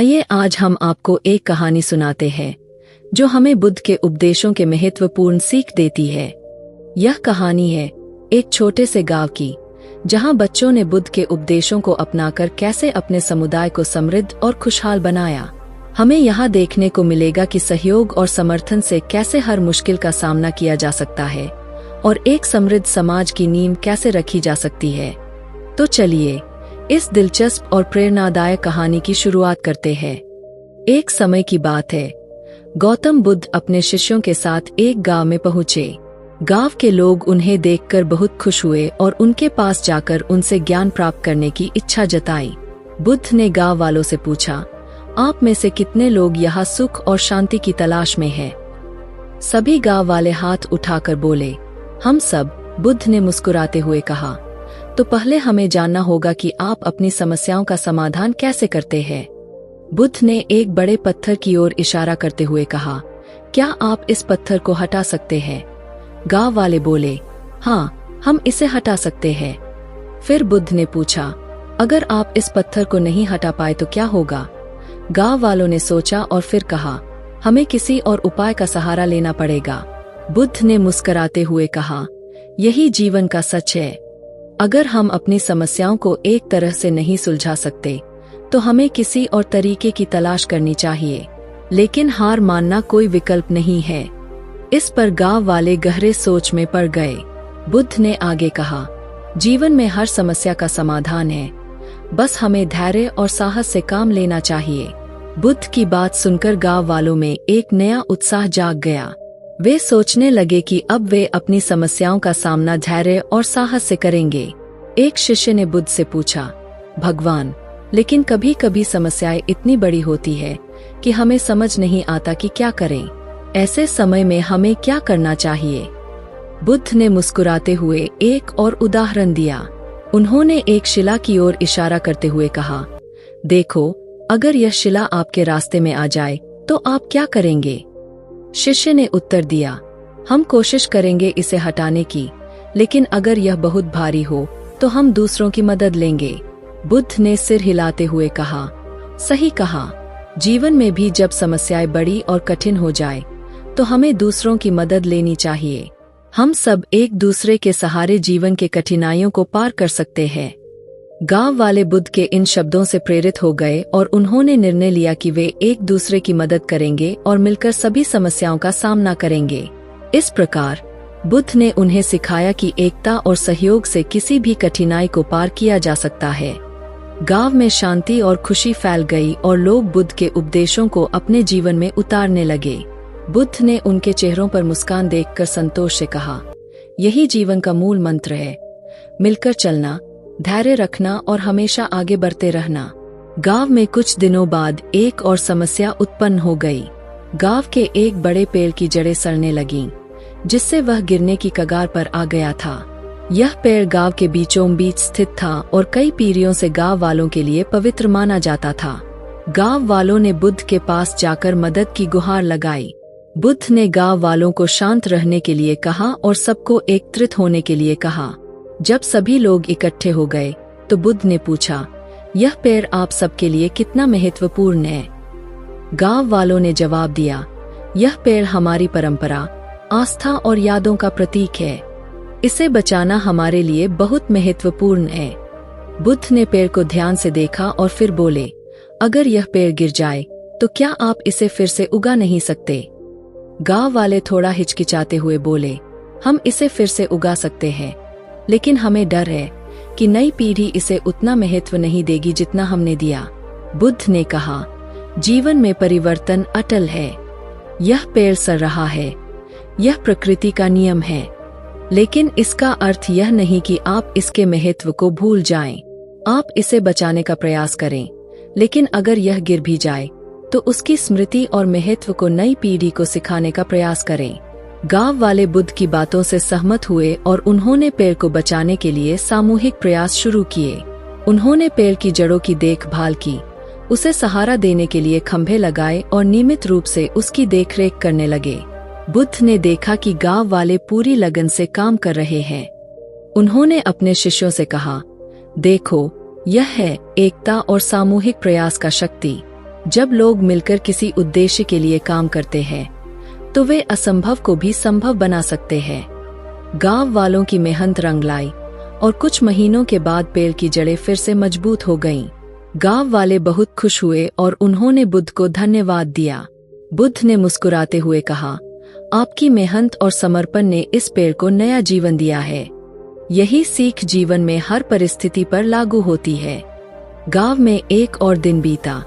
आइए आज हम आपको एक कहानी सुनाते हैं जो हमें बुद्ध के उपदेशों के महत्वपूर्ण सीख देती है। यह कहानी है एक छोटे से गांव की, जहां बच्चों ने बुद्ध के उपदेशों को अपनाकर कैसे अपने समुदाय को समृद्ध और खुशहाल बनाया। हमें यहाँ देखने को मिलेगा कि सहयोग और समर्थन से कैसे हर मुश्किल का सामना किया जा सकता है और एक समृद्ध समाज की नींव कैसे रखी जा सकती है। तो चलिए इस दिलचस्प और प्रेरणादायक कहानी की शुरुआत करते हैं। एक समय की बात है, गौतम बुद्ध अपने शिष्यों के साथ एक गांव में पहुंचे। गांव के लोग उन्हें देखकर बहुत खुश हुए और उनके पास जाकर उनसे ज्ञान प्राप्त करने की इच्छा जताई। बुद्ध ने गांव वालों से पूछा, आप में से कितने लोग यहाँ सुख और शांति की तलाश में हैं? सभी गांव वाले हाथ उठाकर बोले, हम सब। बुद्ध ने मुस्कुराते हुए कहा, तो पहले हमें जानना होगा कि आप अपनी समस्याओं का समाधान कैसे करते हैं। बुद्ध ने एक बड़े पत्थर की ओर इशारा करते हुए कहा, क्या आप इस पत्थर को हटा सकते हैं? गांव वाले बोले, हाँ, हम इसे हटा सकते हैं। फिर बुद्ध ने पूछा, अगर आप इस पत्थर को नहीं हटा पाए तो क्या होगा? गांव वालों ने सोचा और फिर कहा, हमें किसी और उपाय का सहारा लेना पड़ेगा। बुद्ध ने मुस्कुराते हुए कहा, यही जीवन का सच है। अगर हम अपनी समस्याओं को एक तरह से नहीं सुलझा सकते तो हमें किसी और तरीके की तलाश करनी चाहिए, लेकिन हार मानना कोई विकल्प नहीं है। इस पर गांव वाले गहरे सोच में पड़ गए। बुद्ध ने आगे कहा, जीवन में हर समस्या का समाधान है, बस हमें धैर्य और साहस से काम लेना चाहिए। बुद्ध की बात सुनकर गांव वालों में एक नया उत्साह जाग गया। वे सोचने लगे कि अब वे अपनी समस्याओं का सामना धैर्य और साहस से करेंगे। एक शिष्य ने बुद्ध से पूछा, भगवान, लेकिन कभी कभी समस्याएं इतनी बड़ी होती है कि हमें समझ नहीं आता कि क्या करें। ऐसे समय में हमें क्या करना चाहिए? बुद्ध ने मुस्कुराते हुए एक और उदाहरण दिया। उन्होंने एक शिला की ओर इशारा करते हुए कहा, देखो, अगर यह शिला आपके रास्ते में आ जाए तो आप क्या करेंगे? शिष्य ने उत्तर दिया, हम कोशिश करेंगे इसे हटाने की, लेकिन अगर यह बहुत भारी हो तो हम दूसरों की मदद लेंगे। बुद्ध ने सिर हिलाते हुए कहा, सही कहा। जीवन में भी जब समस्याएं बड़ी और कठिन हो जाए तो हमें दूसरों की मदद लेनी चाहिए। हम सब एक दूसरे के सहारे जीवन के कठिनाइयों को पार कर सकते हैं। गांव वाले बुद्ध के इन शब्दों से प्रेरित हो गए और उन्होंने निर्णय लिया कि वे एक दूसरे की मदद करेंगे और मिलकर सभी समस्याओं का सामना करेंगे। इस प्रकार बुद्ध ने उन्हें सिखाया कि एकता और सहयोग से किसी भी कठिनाई को पार किया जा सकता है। गांव में शांति और खुशी फैल गई और लोग बुद्ध के उपदेशों को अपने जीवन में उतारने लगे। बुद्ध ने उनके चेहरों पर मुस्कान देखकर संतोष से कहा, यही जीवन का मूल मंत्र है, मिलकर चलना, धैर्य रखना और हमेशा आगे बढ़ते रहना। गांव में कुछ दिनों बाद एक और समस्या उत्पन्न हो गई। गांव के एक बड़े पेड़ की जड़ें सड़ने लगीं, जिससे वह गिरने की कगार पर आ गया था। यह पेड़ गांव के बीचों बीच स्थित था और कई पीढ़ियों से गांव वालों के लिए पवित्र माना जाता था। गांव वालों ने बुद्ध के पास जाकर मदद की गुहार लगाई। बुद्ध ने गांव वालों को शांत रहने के लिए कहा और सबको एकत्रित होने के लिए कहा। जब सभी लोग इकट्ठे हो गए तो बुद्ध ने पूछा, यह पेड़ आप सबके लिए कितना महत्वपूर्ण है? गांव वालों ने जवाब दिया, यह पेड़ हमारी परंपरा, आस्था और यादों का प्रतीक है। इसे बचाना हमारे लिए बहुत महत्वपूर्ण है। बुद्ध ने पेड़ को ध्यान से देखा और फिर बोले, अगर यह पेड़ गिर जाए तो क्या आप इसे फिर से उगा नहीं सकते? गांव वाले थोड़ा हिचकिचाते हुए बोले, हम इसे फिर से उगा सकते हैं, लेकिन हमें डर है कि नई पीढ़ी इसे उतना महत्व नहीं देगी जितना हमने दिया। बुद्ध ने कहा, जीवन में परिवर्तन अटल है। यह पेड़ सड़ रहा है, यह प्रकृति का नियम है, लेकिन इसका अर्थ यह नहीं कि आप इसके महत्व को भूल जाएं। आप इसे बचाने का प्रयास करें, लेकिन अगर यह गिर भी जाए तो उसकी स्मृति और महत्व को नई पीढ़ी को सिखाने का प्रयास करें। गांव वाले बुद्ध की बातों से सहमत हुए और उन्होंने पेड़ को बचाने के लिए सामूहिक प्रयास शुरू किए। उन्होंने पेड़ की जड़ों की देखभाल की, उसे सहारा देने के लिए खंभे लगाए और नियमित रूप से उसकी देखरेख करने लगे। बुद्ध ने देखा कि गांव वाले पूरी लगन से काम कर रहे हैं। उन्होंने अपने शिष्यों से कहा, देखो, यह है एकता और सामूहिक प्रयास का शक्ति। जब लोग मिलकर किसी उद्देश्य के लिए काम करते हैं तो वे असंभव को भी संभव बना सकते हैं। गांव वालों की मेहनत रंग लाई और कुछ महीनों के बाद पेड़ की जड़ें फिर से मजबूत हो गईं। गांव वाले बहुत खुश हुए और उन्होंने बुद्ध को धन्यवाद दिया। बुद्ध ने मुस्कुराते हुए कहा, आपकी मेहनत और समर्पण ने इस पेड़ को नया जीवन दिया है। यही सीख जीवन में हर परिस्थिति पर लागू होती है। गांव में एक और दिन बीता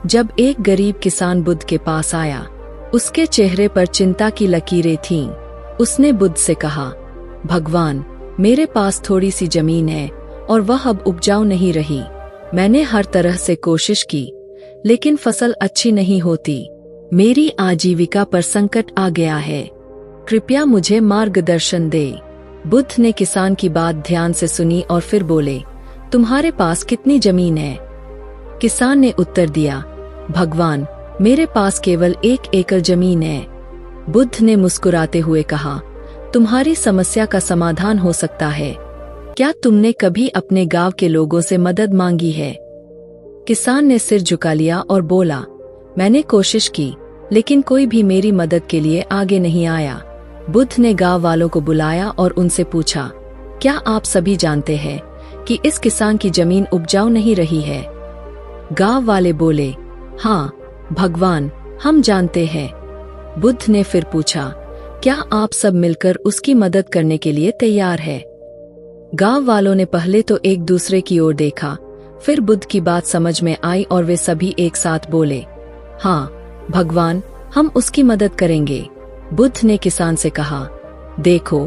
जब एक गरीब किसान बुद्ध के पास आया। उसके चेहरे पर चिंता की लकीरें थीं। उसने बुद्ध से कहा, भगवान, मेरे पास थोड़ी सी जमीन है और वह अब उपजाऊ नहीं रही। मैंने हर तरह से कोशिश की, लेकिन फसल अच्छी नहीं होती। मेरी आजीविका पर संकट आ गया है। कृपया मुझे मार्गदर्शन दे। बुद्ध ने किसान की बात ध्यान से सुनी और फिर बोले, तुम्हारे पास कितनी जमीन है? किसान ने उत्तर दिया, भगवान, मेरे पास केवल 1 एकड़ जमीन है। बुद्ध ने मुस्कुराते हुए कहा, तुम्हारी समस्या का समाधान हो सकता है। क्या तुमने कभी अपने गांव के लोगों से मदद मांगी है? किसान ने सिर झुका लिया और बोला, मैंने कोशिश की, लेकिन कोई भी मेरी मदद के लिए आगे नहीं आया। बुद्ध ने गांव वालों को बुलाया और उनसे पूछा, क्या आप सभी जानते हैं कि इस किसान की जमीन उपजाऊ नहीं रही है? गांव वाले बोले, हाँ भगवान, हम जानते हैं। बुद्ध ने फिर पूछा, क्या आप सब मिलकर उसकी मदद करने के लिए तैयार हैं? गांव वालों ने पहले तो एक दूसरे की ओर देखा, फिर बुद्ध की बात समझ में आई और वे सभी एक साथ बोले, हाँ भगवान, हम उसकी मदद करेंगे। बुद्ध ने किसान से कहा, देखो,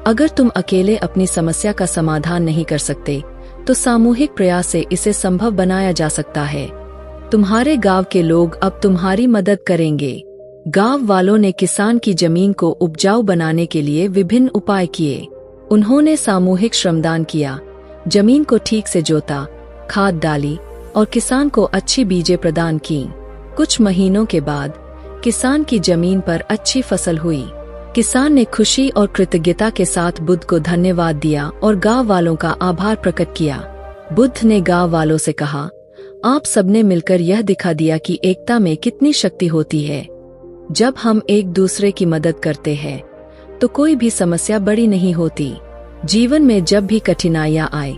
अगर तुम अकेले अपनी समस्या का समाधान नहीं कर सकते तो सामूहिक प्रयास से इसे संभव बनाया जा सकता है। तुम्हारे गांव के लोग अब तुम्हारी मदद करेंगे। गांव वालों ने किसान की जमीन को उपजाऊ बनाने के लिए विभिन्न उपाय किए। उन्होंने सामूहिक श्रमदान किया, जमीन को ठीक से जोता, खाद डाली और किसान को अच्छी बीजें प्रदान की। कुछ महीनों के बाद किसान की जमीन पर अच्छी फसल हुई। किसान ने खुशी और कृतज्ञता के साथ बुद्ध को धन्यवाद दिया और गांव वालों का आभार प्रकट किया। बुद्ध ने गांव वालों से कहा, आप सबने मिलकर यह दिखा दिया कि एकता में कितनी शक्ति होती है। जब हम एक दूसरे की मदद करते हैं तो कोई भी समस्या बड़ी नहीं होती। जीवन में जब भी कठिनाइयां आए,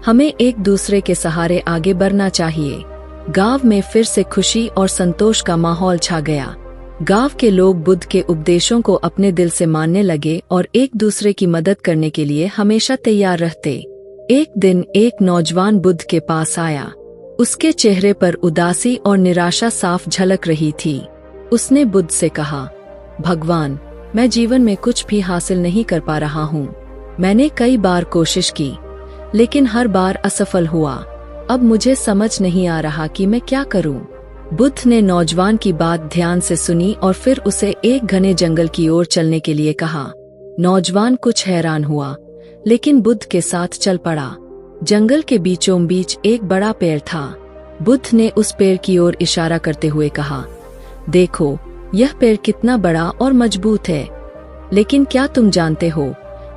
हमें एक दूसरे के सहारे आगे बढ़ना चाहिए। गांव में फिर से खुशी और संतोष का माहौल छा गया। गांव के लोग बुद्ध के उपदेशों को अपने दिल से मानने लगे और एक दूसरे की मदद करने के लिए हमेशा तैयार रहते। एक दिन एक नौजवान बुद्ध के पास आया। उसके चेहरे पर उदासी और निराशा साफ झलक रही थी। उसने बुद्ध से कहा, भगवान, मैं जीवन में कुछ भी हासिल नहीं कर पा रहा हूँ। मैंने कई बार कोशिश की, लेकिन हर बार असफल हुआ। अब मुझे समझ नहीं आ रहा कि मैं क्या करूं। बुद्ध ने नौजवान की बात ध्यान से सुनी और फिर उसे एक घने जंगल की ओर चलने के लिए कहा। नौजवान कुछ हैरान हुआ, लेकिन बुद्ध के साथ चल पड़ा। जंगल के बीचों बीच एक बड़ा पेड़ था। बुद्ध ने उस पेड़ की ओर इशारा करते हुए कहा, देखो, यह पेड़ कितना बड़ा और मजबूत है। लेकिन क्या तुम जानते हो,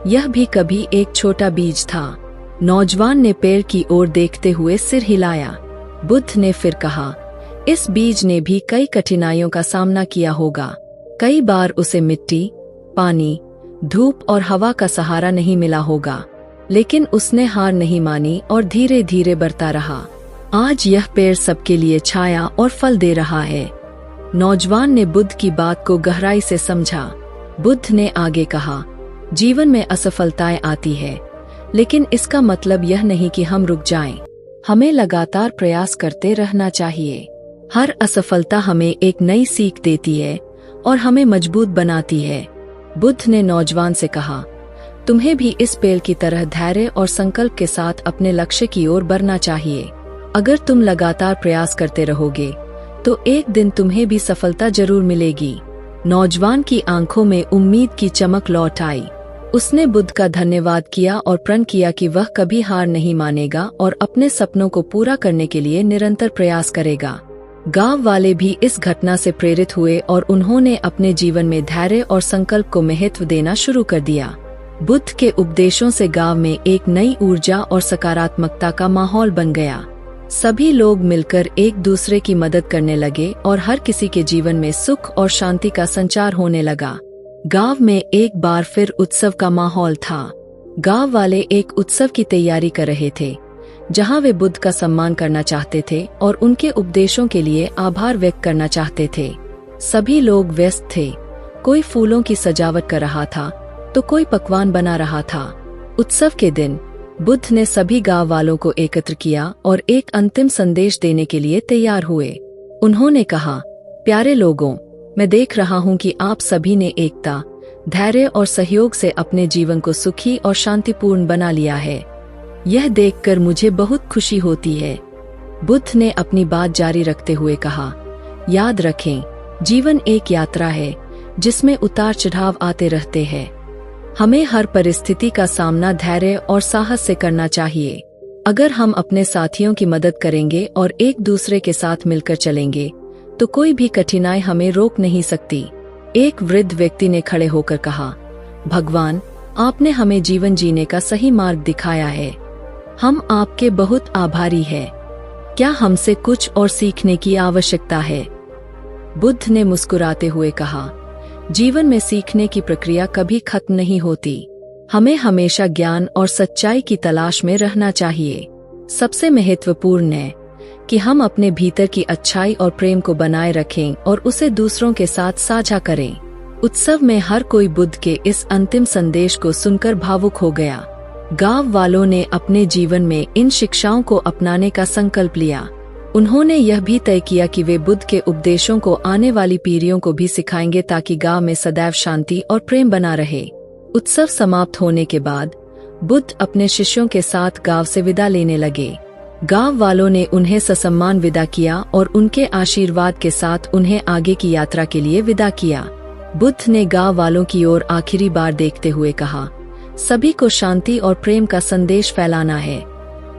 यह भी कभी एक छोटा बीज था। नौजवान ने पेड़ की ओर देखते हुए सिर हिलाया। बुद्ध ने फिर कहा, इस बीज ने भी कई कठिनाइयों का सामना किया होगा। कई बार उसे मिट्टी, पानी, धूप और हवा का सहारा नहीं मिला होगा, लेकिन उसने हार नहीं मानी और धीरे धीरे बढ़ता रहा। आज यह पेड़ सबके लिए छाया और फल दे रहा है। नौजवान ने बुद्ध की बात को गहराई से समझा। बुद्ध ने आगे कहा, जीवन में असफलताएं आती है, लेकिन इसका मतलब यह नहीं कि हम रुक जाएं। हमें लगातार प्रयास करते रहना चाहिए। हर असफलता हमें एक नई सीख देती है और हमें मजबूत बनाती है। बुद्ध ने नौजवान से कहा, तुम्हें भी इस पेड़ की तरह धैर्य और संकल्प के साथ अपने लक्ष्य की ओर बढ़ना चाहिए। अगर तुम लगातार प्रयास करते रहोगे तो एक दिन तुम्हें भी सफलता जरूर मिलेगी। नौजवान की आंखों में उम्मीद की चमक लौट आई। उसने बुद्ध का धन्यवाद किया और प्रण किया कि वह कभी हार नहीं मानेगा और अपने सपनों को पूरा करने के लिए निरंतर प्रयास करेगा। गांव वाले भी इस घटना से प्रेरित हुए और उन्होंने अपने जीवन में धैर्य और संकल्प को महत्व देना शुरू कर दिया। बुद्ध के उपदेशों से गांव में एक नई ऊर्जा और सकारात्मकता का माहौल बन गया। सभी लोग मिलकर एक दूसरे की मदद करने लगे और हर किसी के जीवन में सुख और शांति का संचार होने लगा। गांव में एक बार फिर उत्सव का माहौल था। गांव वाले एक उत्सव की तैयारी कर रहे थे, जहां वे बुद्ध का सम्मान करना चाहते थे और उनके उपदेशों के लिए आभार व्यक्त करना चाहते थे। सभी लोग व्यस्त थे। कोई फूलों की सजावट कर रहा था तो कोई पकवान बना रहा था। उत्सव के दिन बुद्ध ने सभी गांव वालों को एकत्र किया और एक अंतिम संदेश देने के लिए तैयार हुए। उन्होंने कहा, प्यारे लोगों, मैं देख रहा हूं कि आप सभी ने एकता, धैर्य और सहयोग से अपने जीवन को सुखी और शांतिपूर्ण बना लिया है। यह देखकर मुझे बहुत खुशी होती है। बुद्ध ने अपनी बात जारी रखते हुए कहा, याद रखें, जीवन एक यात्रा है जिसमें उतार चढ़ाव आते रहते हैं। हमें हर परिस्थिति का सामना धैर्य और साहस से करना चाहिए। अगर हम अपने साथियों की मदद करेंगे और एक दूसरे के साथ मिलकर चलेंगे तो कोई भी कठिनाई हमें रोक नहीं सकती। एक वृद्ध व्यक्ति ने खड़े होकर कहा, भगवान, आपने हमें जीवन जीने का सही मार्ग दिखाया है। हम आपके बहुत आभारी हैं। क्या हमसे कुछ और सीखने की आवश्यकता है? बुद्ध ने मुस्कुराते हुए कहा, जीवन में सीखने की प्रक्रिया कभी खत्म नहीं होती। हमें हमेशा ज्ञान और सच्चाई की तलाश में रहना चाहिए। सबसे महत्वपूर्ण है कि हम अपने भीतर की अच्छाई और प्रेम को बनाए रखें और उसे दूसरों के साथ साझा करें। उत्सव में हर कोई बुद्ध के इस अंतिम संदेश को सुनकर भावुक हो गया। गांव वालों ने अपने जीवन में इन शिक्षाओं को अपनाने का संकल्प लिया। उन्होंने यह भी तय किया कि वे बुद्ध के उपदेशों को आने वाली पीढ़ियों को भी सिखाएंगे ताकि गांव में सदैव शांति और प्रेम बना रहे। उत्सव समाप्त होने के बाद बुद्ध अपने शिष्यों के साथ गांव से विदा लेने लगे। गांव वालों ने उन्हें ससम्मान विदा किया और उनके आशीर्वाद के साथ उन्हें आगे की यात्रा के लिए विदा किया। बुद्ध ने गांव वालों की ओर आखिरी बार देखते हुए कहा, सभी को शांति और प्रेम का संदेश फैलाना है।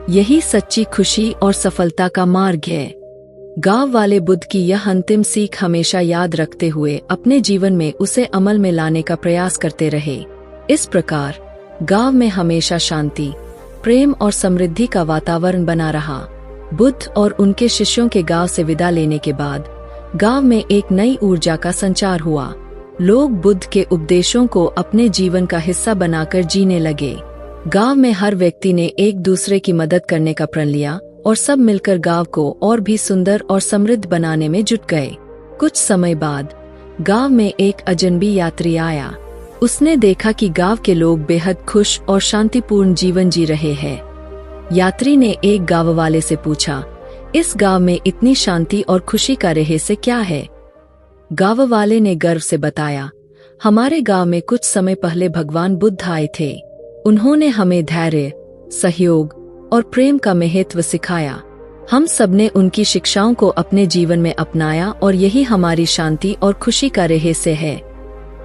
यही सच्ची खुशी और सफलता का मार्ग है। गांव वाले बुद्ध की यह अंतिम सीख हमेशा याद रखते हुए अपने जीवन में उसे अमल में लाने का प्रयास करते रहे। इस प्रकार गांव में हमेशा शांति, प्रेम और समृद्धि का वातावरण बना रहा। बुद्ध और उनके शिष्यों के गांव से विदा लेने के बाद गांव में एक नई ऊर्जा का संचार हुआ। लोग बुद्ध के उपदेशों को अपने जीवन का हिस्सा बनाकर जीने लगे। गांव में हर व्यक्ति ने एक दूसरे की मदद करने का प्रण लिया और सब मिलकर गांव को और भी सुंदर और समृद्ध बनाने में जुट गए। कुछ समय बाद गांव में एक अजनबी यात्री आया। उसने देखा कि गांव के लोग बेहद खुश और शांतिपूर्ण जीवन जी रहे हैं। यात्री ने एक गांव वाले से पूछा, इस गांव में इतनी शांति और खुशी का रहस्य क्या है? गांव वाले ने गर्व से बताया, हमारे गांव में कुछ समय पहले भगवान बुद्ध आए थे। उन्होंने हमें धैर्य, सहयोग और प्रेम का महत्व सिखाया। हम सबने उनकी शिक्षाओं को अपने जीवन में अपनाया और यही हमारी शांति और खुशी का रहस्य है।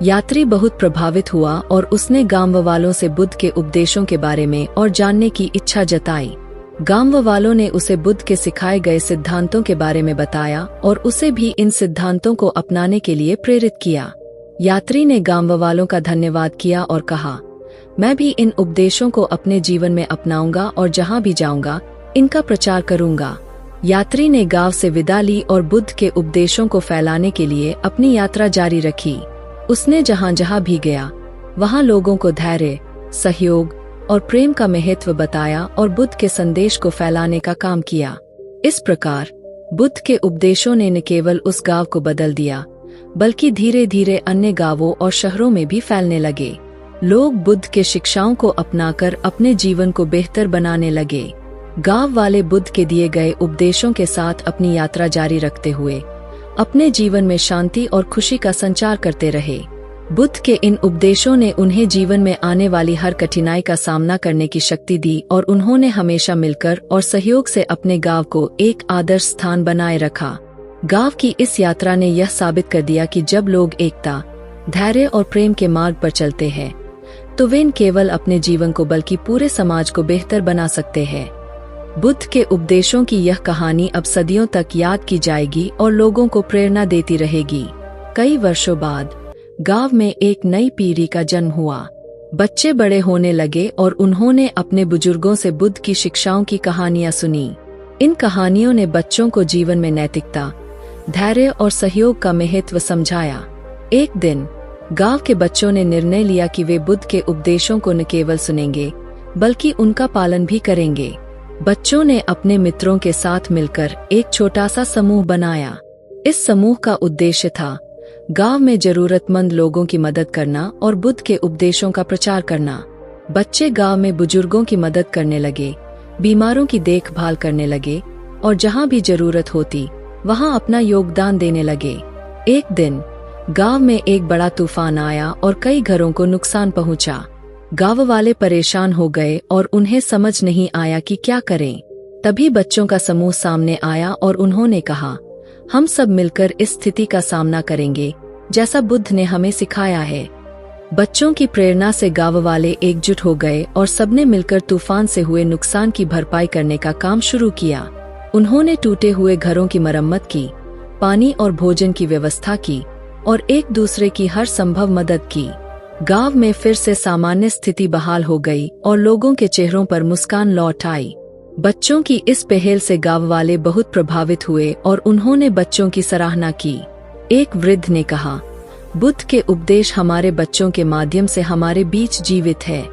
यात्री बहुत प्रभावित हुआ और उसने गांव वालों से बुद्ध के उपदेशों के बारे में और जानने की इच्छा जताई। गांव वालों ने उसे बुद्ध के सिखाए गए सिद्धांतों के बारे में बताया और उसे भी इन सिद्धांतों को अपनाने के लिए प्रेरित किया। यात्री ने गांव वालों का धन्यवाद किया और कहा, मैं भी इन उपदेशों को अपने जीवन में अपनाऊंगा और जहां भी जाऊंगा इनका प्रचार करूंगा। यात्री ने गांव से विदा ली और बुद्ध के उपदेशों को फैलाने के लिए अपनी यात्रा जारी रखी। उसने जहां जहां भी गया वहां लोगों को धैर्य, सहयोग और प्रेम का महत्व बताया और बुद्ध के संदेश को फैलाने का काम किया। इस प्रकार बुद्ध के उपदेशों ने न केवल उस गांव को बदल दिया, बल्कि धीरे धीरे अन्य गांवों और शहरों में भी फैलने लगे। लोग बुद्ध के शिक्षाओं को अपनाकर अपने जीवन को बेहतर बनाने लगे। गांव वाले बुद्ध के दिए गए उपदेशों के साथ अपनी यात्रा जारी रखते हुए अपने जीवन में शांति और खुशी का संचार करते रहे। बुद्ध के इन उपदेशों ने उन्हें जीवन में आने वाली हर कठिनाई का सामना करने की शक्ति दी और उन्होंने हमेशा मिलकर और सहयोग से अपने गांव को एक आदर्श स्थान बनाए रखा। गांव की इस यात्रा ने यह साबित कर दिया कि जब लोग एकता, धैर्य और प्रेम के मार्ग पर चलते हैं तो वे न केवल अपने जीवन को बल्कि पूरे समाज को बेहतर बना सकते हैं। बुद्ध के उपदेशों की यह कहानी अब सदियों तक याद की जाएगी और लोगों को प्रेरणा देती रहेगी। कई वर्षों बाद गांव में एक नई पीढ़ी का जन्म हुआ। बच्चे बड़े होने लगे और उन्होंने अपने बुजुर्गों से बुद्ध की शिक्षाओं की कहानियां सुनी। इन कहानियों ने बच्चों को जीवन में नैतिकता, धैर्य और सहयोग का महत्व समझाया। एक दिन गांव के बच्चों ने निर्णय लिया कि वे बुद्ध के उपदेशों को न केवल सुनेंगे बल्कि उनका पालन भी करेंगे। बच्चों ने अपने मित्रों के साथ मिलकर एक छोटा सा समूह बनाया। इस समूह का उद्देश्य था गांव में जरूरतमंद लोगों की मदद करना और बुद्ध के उपदेशों का प्रचार करना। बच्चे गांव में बुजुर्गों की मदद करने लगे, बीमारों की देखभाल करने लगे और जहां भी जरूरत होती वहां अपना योगदान देने लगे। एक दिन गांव में एक बड़ा तूफान आया और कई घरों को नुकसान पहुंचा। गांव वाले परेशान हो गए और उन्हें समझ नहीं आया कि क्या करें। तभी बच्चों का समूह सामने आया और उन्होंने कहा, हम सब मिलकर इस स्थिति का सामना करेंगे जैसा बुद्ध ने हमें सिखाया है। बच्चों की प्रेरणा से गांव वाले एकजुट हो गए और सबने मिलकर तूफान से हुए नुकसान की भरपाई करने का काम शुरू किया। उन्होंने टूटे हुए घरों की मरम्मत की, पानी और भोजन की व्यवस्था की और एक दूसरे की हर संभव मदद की। गांव में फिर से सामान्य स्थिति बहाल हो गई और लोगों के चेहरों पर मुस्कान लौट आई। बच्चों की इस पहल से गांव वाले बहुत प्रभावित हुए और उन्होंने बच्चों की सराहना की। एक वृद्ध ने कहा, बुद्ध के उपदेश हमारे बच्चों के माध्यम से हमारे बीच जीवित है।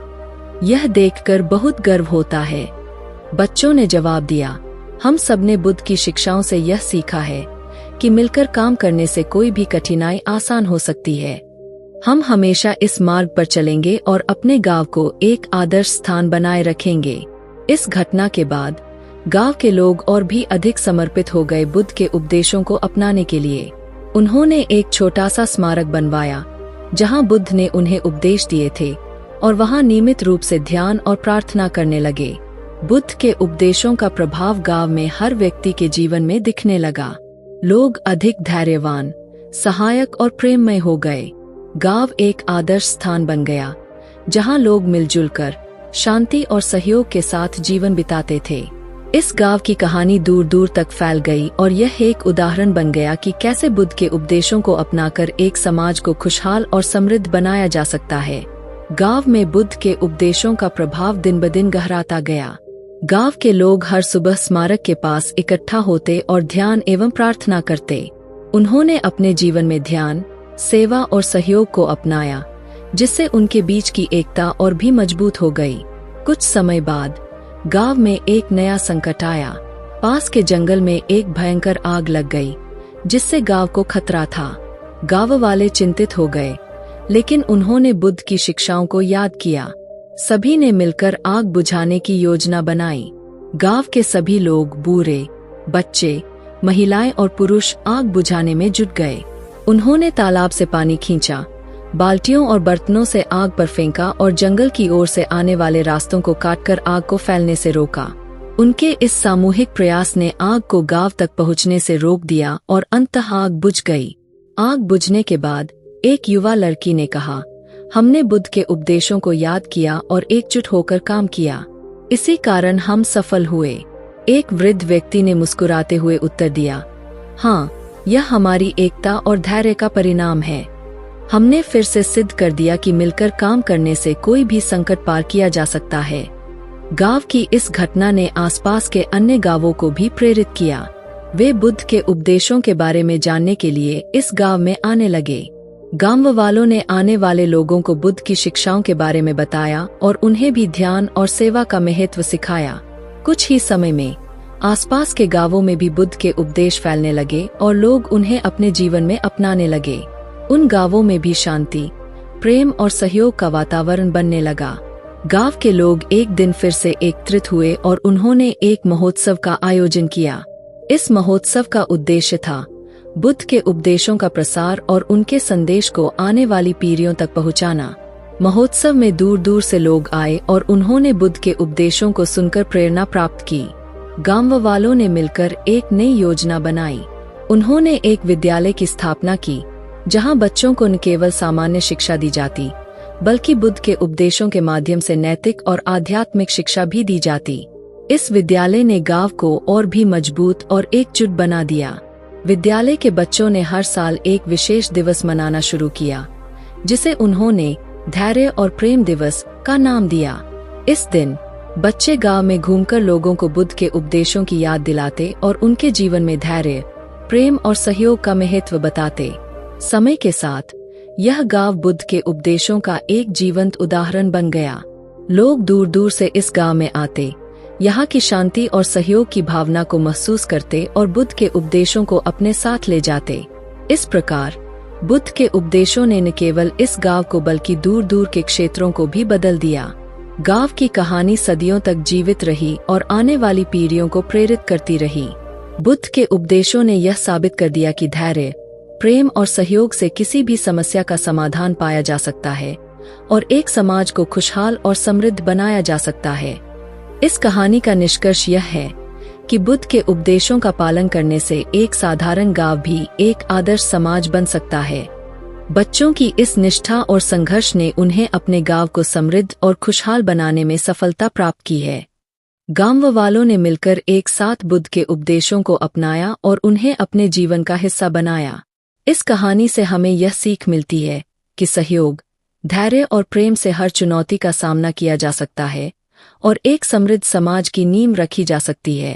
यह देखकर बहुत गर्व होता है। बच्चों ने जवाब दिया, हम सबने बुद्ध की शिक्षाओं से यह सीखा है कि मिलकर काम करने से कोई भी कठिनाई आसान हो सकती है। हम हमेशा इस मार्ग पर चलेंगे और अपने गांव को एक आदर्श स्थान बनाए रखेंगे। इस घटना के बाद गांव के लोग और भी अधिक समर्पित हो गए बुद्ध के उपदेशों को अपनाने के लिए। उन्होंने एक छोटा सा स्मारक बनवाया जहां बुद्ध ने उन्हें उपदेश दिए थे और वहां नियमित रूप से ध्यान और प्रार्थना करने लगे। बुद्ध के उपदेशों का प्रभाव गांव में हर व्यक्ति के जीवन में दिखने लगा। लोग अधिक धैर्यवान, सहायक और प्रेममय हो गए। गांव एक आदर्श स्थान बन गया जहां लोग मिलजुल कर शांति और सहयोग के साथ जीवन बिताते थे। इस गांव की कहानी दूर दूर तक फैल गई और यह एक उदाहरण बन गया कि कैसे बुद्ध के उपदेशों को अपनाकर एक समाज को खुशहाल और समृद्ध बनाया जा सकता है। गांव में बुद्ध के उपदेशों का प्रभाव दिन ब दिन गहराता गया। गांव के लोग हर सुबह स्मारक के पास इकट्ठा होते और ध्यान एवं प्रार्थना करते। उन्होंने अपने जीवन में ध्यान, सेवा और सहयोग को अपनाया, जिससे उनके बीच की एकता और भी मजबूत हो गई। कुछ समय बाद गांव में एक नया संकट आया। पास के जंगल में एक भयंकर आग लग गई, जिससे गांव को खतरा था। गांव वाले चिंतित हो गए, लेकिन उन्होंने बुद्ध की शिक्षाओं को याद किया। सभी ने मिलकर आग बुझाने की योजना बनाई। गांव के सभी लोग, बूढ़े, बच्चे, महिलाएं और पुरुष आग बुझाने में जुट गए। उन्होंने तालाब से पानी खींचा, बाल्टियों और बर्तनों से आग पर फेंका और जंगल की ओर से आने वाले रास्तों को काटकर आग को फैलने से रोका। उनके इस सामूहिक प्रयास ने आग को गांव तक पहुंचने से रोक दिया और अंततः आग बुझ गई। आग बुझने के बाद एक युवा लड़की ने कहा, हमने बुद्ध के उपदेशों को याद किया और एकजुट होकर काम किया, इसी कारण हम सफल हुए। एक वृद्ध व्यक्ति ने मुस्कुराते हुए उत्तर दिया, हाँ, यह हमारी एकता और धैर्य का परिणाम है। हमने फिर से सिद्ध कर दिया कि मिलकर काम करने से कोई भी संकट पार किया जा सकता है। गांव की इस घटना ने आसपास के अन्य गांवों को भी प्रेरित किया। वे बुद्ध के उपदेशों के बारे में जानने के लिए इस गांव में आने लगे। गांव वालों ने आने वाले लोगों को बुद्ध की शिक्षाओं के बारे में बताया और उन्हें भी ध्यान और सेवा का महत्व सिखाया। कुछ ही समय में आसपास के गांवों में भी बुद्ध के उपदेश फैलने लगे और लोग उन्हें अपने जीवन में अपनाने लगे। उन गांवों में भी शांति, प्रेम और सहयोग का वातावरण बनने लगा। गांव के लोग एक दिन फिर से एकत्रित हुए और उन्होंने एक महोत्सव का आयोजन किया। इस महोत्सव का उद्देश्य था बुद्ध के उपदेशों का प्रसार और उनके संदेश को आने वाली पीढ़ियों तक पहुंचाना। महोत्सव में दूर दूर से लोग आए और उन्होंने बुद्ध के उपदेशों को सुनकर प्रेरणा प्राप्त की। गांव वालों ने मिलकर एक नई योजना बनाई। उन्होंने एक विद्यालय की स्थापना की जहां बच्चों को न केवल सामान्य शिक्षा दी जाती बल्कि बुद्ध के उपदेशों के माध्यम से नैतिक और आध्यात्मिक शिक्षा भी दी जाती। इस विद्यालय ने गांव को और भी मजबूत और एकजुट बना दिया। विद्यालय के बच्चों ने हर साल एक विशेष दिवस मनाना शुरू किया, जिसे उन्होंने धैर्य और प्रेम दिवस का नाम दिया। इस दिन बच्चे गांव में घूमकर लोगों को बुद्ध के उपदेशों की याद दिलाते और उनके जीवन में धैर्य, प्रेम और सहयोग का महत्व बताते। समय के साथ यह गांव बुद्ध के उपदेशों का एक जीवंत उदाहरण बन गया। लोग दूर दूर से इस गांव में आते, यहाँ की शांति और सहयोग की भावना को महसूस करते और बुद्ध के उपदेशों को अपने साथ ले जाते। इस प्रकार बुद्ध के उपदेशों ने न केवल इस गांव को बल्कि दूर दूर के क्षेत्रों को भी बदल दिया। गांव की कहानी सदियों तक जीवित रही और आने वाली पीढ़ियों को प्रेरित करती रही। बुद्ध के उपदेशों ने यह साबित कर दिया कि धैर्य, प्रेम और सहयोग से किसी भी समस्या का समाधान पाया जा सकता है और एक समाज को खुशहाल और समृद्ध बनाया जा सकता है। इस कहानी का निष्कर्ष यह है कि बुद्ध के उपदेशों का पालन करने से एक साधारण गांव भी एक आदर्श समाज बन सकता है। बच्चों की इस निष्ठा और संघर्ष ने उन्हें अपने गांव को समृद्ध और खुशहाल बनाने में सफलता प्राप्त की है। गांव वालों ने मिलकर एक साथ बुद्ध के उपदेशों को अपनाया और उन्हें अपने जीवन का हिस्सा बनाया। इस कहानी से हमें यह सीख मिलती है कि सहयोग, धैर्य और प्रेम से हर चुनौती का सामना किया जा सकता है और एक समृद्ध समाज की नींव रखी जा सकती है।